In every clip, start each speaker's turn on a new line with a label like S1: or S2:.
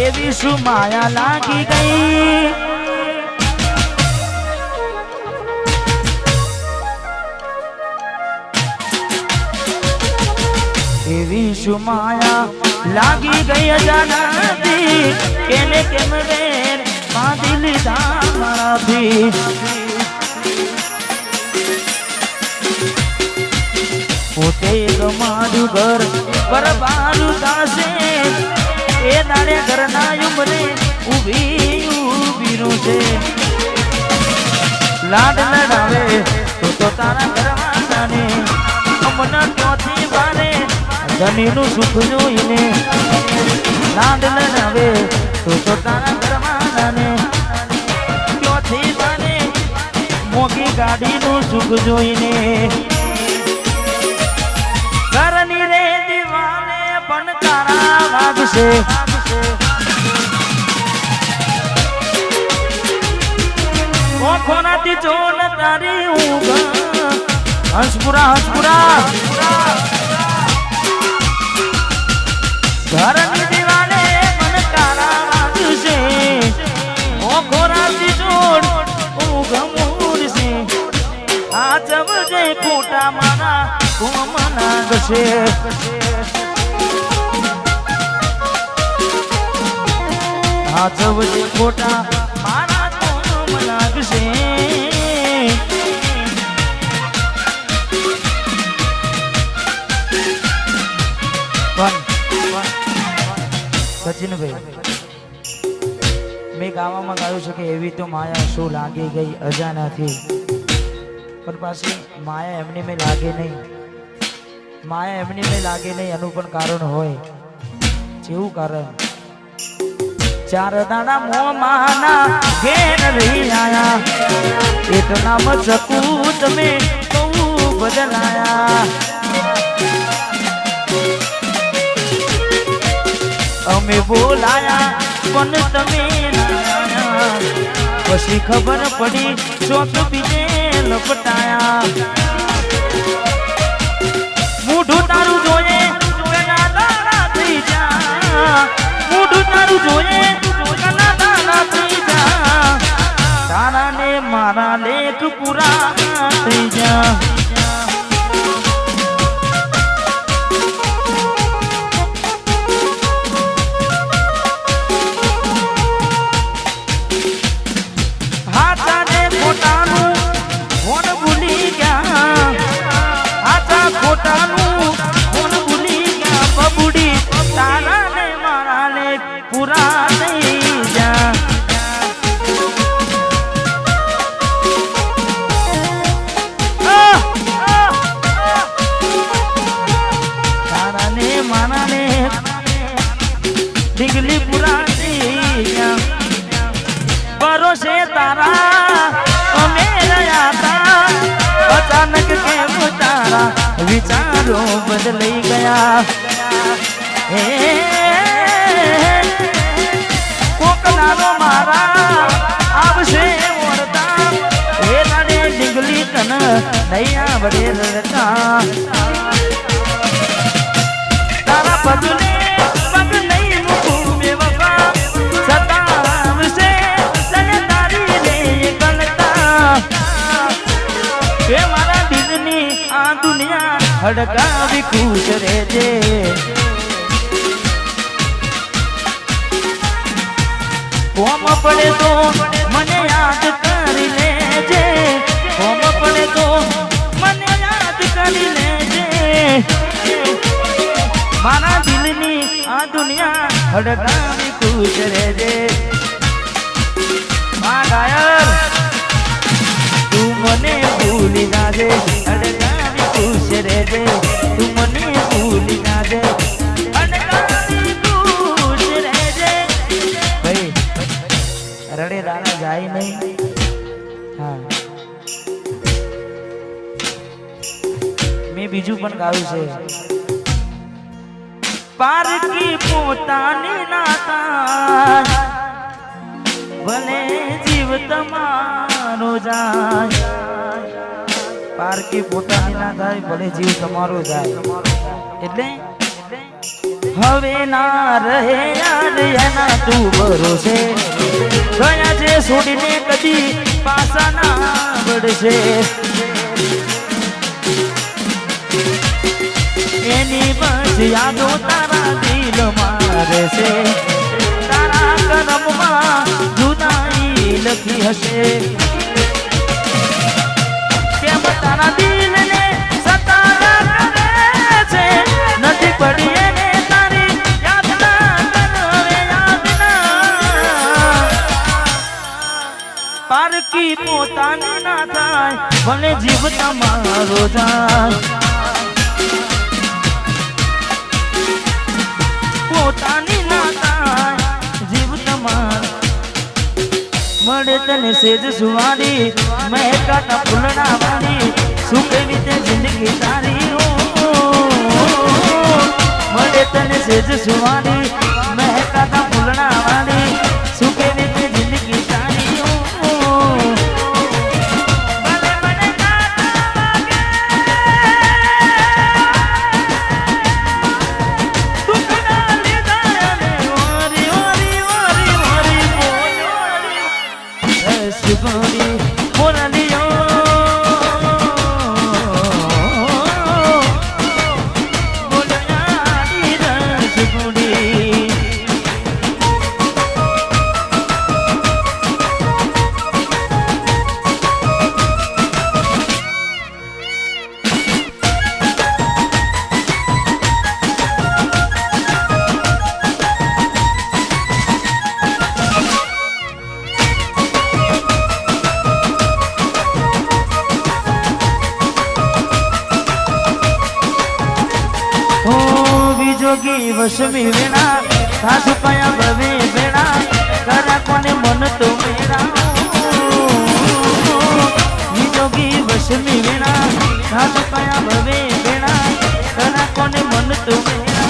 S1: એવી શું માયા લાગી ગઈ એવી શું માયા લાગી ગઈ અજાનાથી કેને કેમ વેર બાંધી લીધા મારાથી પોતે મારું ઘર બરબારું થાશે એ દાડે ઘરના ઉમરે ઊભી છે લાડ લડાવે તો તારા ઘરવાળાને અમને ક્યાંથી વારે ધણીનું સુખ જોઈને લાડ લડાવે તો તારા ઘરવાળાને ક્યાંથી વારે મોંઘી ગાડીનું સુખ જોઈને ઘરની રે દીવાને પણ તારા વાગશે ઓખોનાથી જોન તારી ઊંઘ હંસપુરા ઘરની દીવાને પણ તારા વાગશે ઓખોનાથી જોન ઊંઘ મૂડશે આ જવજે ખોટા મારા કોમના ગશે આ જવજે ખોટા મારા કોમના ગશે સચિનભાઈ મેં ગાવામાં ગાયું છે કે એવી તો માયા શું લાગી ગઈ અજાનાથી પણ પાછી માયા એમની મેં લાગે નહીં માયા એમની મેં લાગે નહીં એનું પણ કારણ હોય જેવું કારણ ચાર દાડા મોમાના ઘેર રહી આયા એટલા મચકું તમે બહુ બદલાયા અમે બોલાયા પણ તમે પછી ખબર પડી ચોક બીજે લપટાયા મૂઢું તારું જોઈએ થઈ જા મૂઢું તારું જોઈએ થઈ જા તારા ને મારા લેખ પૂરા થઈ જા अचानक के तारा विचारो बदलई गया कोकनारो मारा आवशे वरता ए लाडे डिंगली कन नैया बड़े रड़ता तारा बदले पग नहीं मुकू बेवफा सतावशे सने तारी रे गलता के मारा दिलनी आ दुनिया हड़कावी खुश रहजे कोम पड़े तो मने याद करी लेजे कोम पड़े तो मने याद करी लेजे मारा दिलनी आ दुनिया हड़कावी खुश रहजे मां गायल तू मने भूली जाजे हड़कावी खुश रहजे तू मने भूली जाजे हड़कावी खुश रहजे भाई रड़े दाना जाए नहीं हाँ मैं बीजू पण गाऊं छे पारकी पोतानी नाता भले जीव तमारो जाय पारकी पोतानी ना थाय भले जीव तमारो जाय એટલે હવે ના રહે યાદ એના તું ભરોસે ગયા છે છોડીને કદી પાછા ના વળશે એની બસ યાદો તારા દિલ મારે છે તારા કરમમાં જુદાઈ લખી હશે કેમ તારા દિલને સતારા કરે છે નથી પડી એને તારી યાદ ના કરે યાદ ના પારકી પોતાની ના થાય ભલે જીવ તમારો જાય પોતાની ના થાય જીવ તમારો મળે તને સેજ સુવારી મહેકાતા ફૂલડા વાળી શું કેવી તે જિંદગી તારી મળે તને સેજ સુવારી મહેકાતા ફૂલડા વાળી શું કેવી તે જિંદગી તારી जोगी वशमी वेणा सासु पाया भवे बेड़ा करा कोने मन तो मेरा जोगी वशमी वेणा सासु पाया भवे बेड़ा करा कोने मन तो मेरा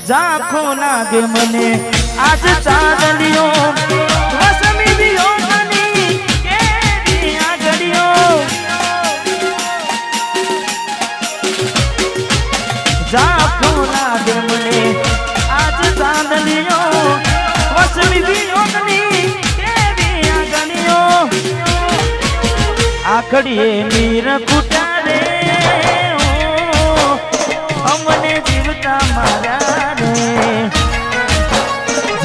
S1: जाखो लागे मने आज चांदलियो वसमी दियो मनी केरी आगड़ियो जाखो लागे मने आज चांदलियो वसमी दियो मनी केरी आगड़ियो आखड़िए नीर कुटारे हमने जीवता मारा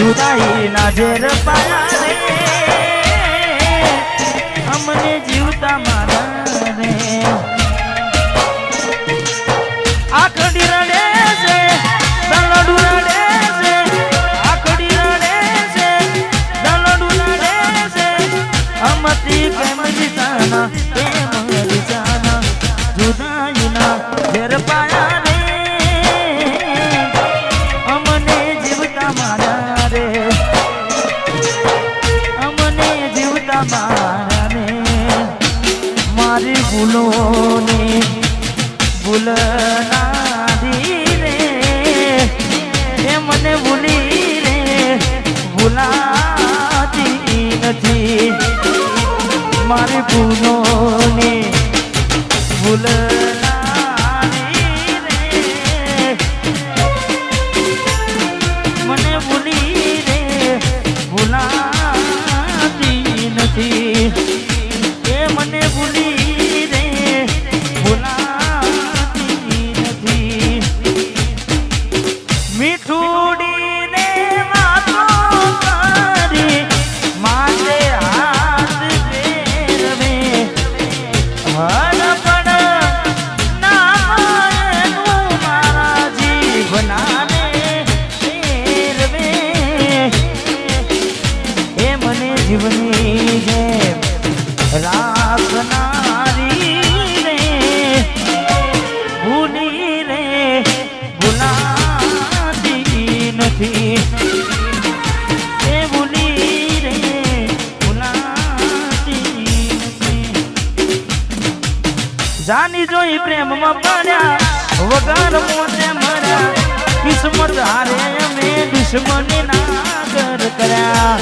S1: जुदाई ना जेर पाया रे हमने जीवता मारा रे आखड़ी रड़े से दलडू रड़े से आखड़ी रड़े से दलडू रड़े से हमती प्रेम जिताना प्रेम जिताना जुदाई ना जेर पाया रे हमने जीवता मारा मारी भूलों ने भूलना दी रे ये मने भूली रे भूलाती नहीं मारी भूलों ने भूलना दी रे मने भूली रे भूलाती नहीं ये मने भूली रे भूलाती नहीं मीठूड़ी ने वातों करी माथे हाथ फेर में हर पड़ જોઈ પ્રેમમાં પડ્યા વગર મોતે મર્યા કિસ્મત હારે અમે દુશ્મની ના ઘર કર્યા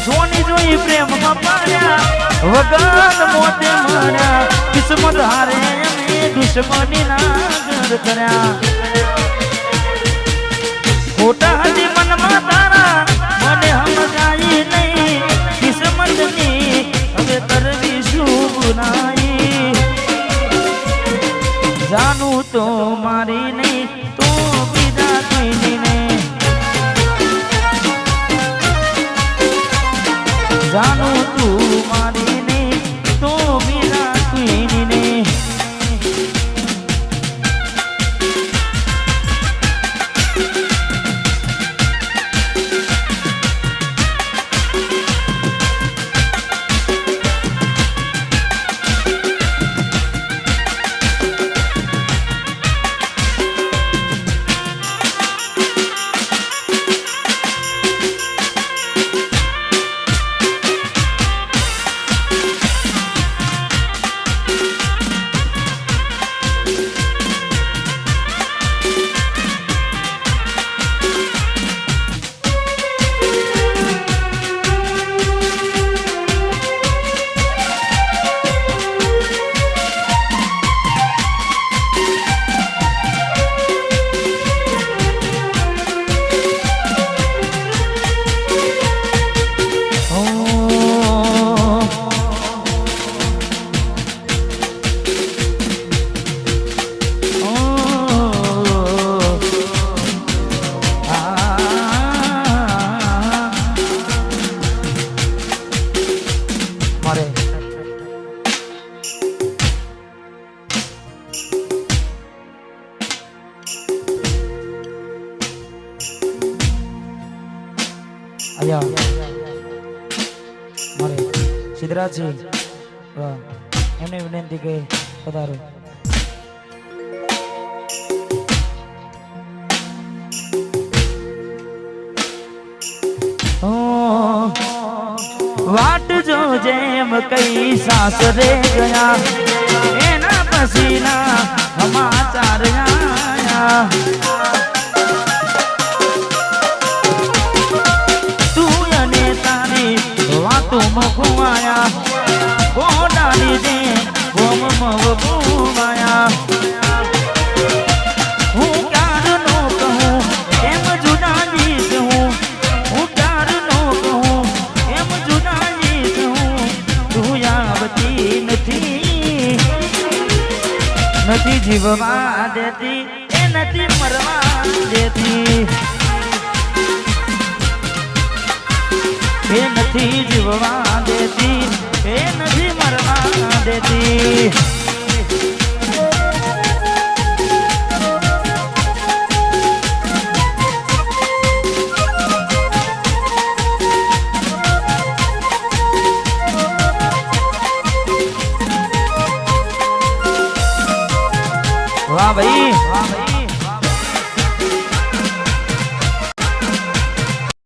S1: જોની જોઈ પ્રેમમાં પડ્યા વગર મોતે મર્યા કિસ્મત હારે અમે દુશ્મની ના ઘર કર્યા ખોટા હતી મનમાં તારા મને સમજાય નહીં કિસ્મતની હવે કરવી શું ગુનાઈ જાનું તો મારી નહીં તો બીજા કોઈની નહીં જાનું તું મારી નહીં તો બીજા કોઈની નહીં મારે સિદ્ધરાજજી એમને વિનંતી કે પધારો વાટ જો જેમ કઈ સાસરે ગયા એના પસીના સમાચાર આયા ઘુમાયા ગોડાની દે ગોમમાં ઘુમાયા હું ક્યારનો કહું એમ જુદા જીત હું ક્યારનો કહું એમ જુદા જીત તું આવતી નથી જીવવા દેતી એ નથી મરવા દેતી એ નથી જીવવા દેતી એ નથી મરવા દેતી